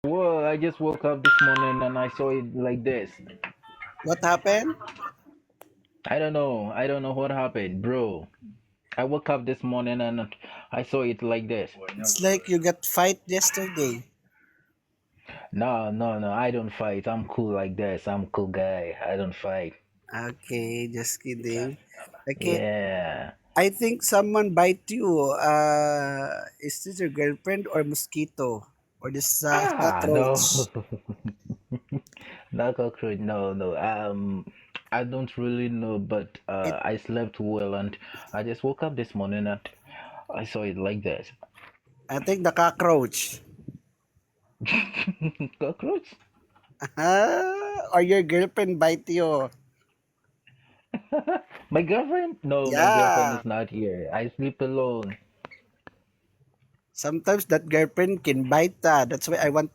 Well, I just woke up this morning and I saw it like this. What happened? I don't know what happened, bro. I woke up this morning and I saw it like this. It's like you got fight yesterday. No, no, no, I don't fight. I'm cool like this. I'm cool guy. I don't fight. Okay, just kidding. Okay, Yeah. I think someone bite you. Is this your girlfriend or mosquito? Or this No. cockroach? Not cockroach. No, no. I don't really know, but It. I slept well and I just woke up this morning and I saw it like this. I think the cockroach. Cockroach? Or your girlfriend bite you. My girlfriend? No, my girlfriend Yeah. is not here. I sleep alone. Sometimes that girlfriend can bite. That's why I want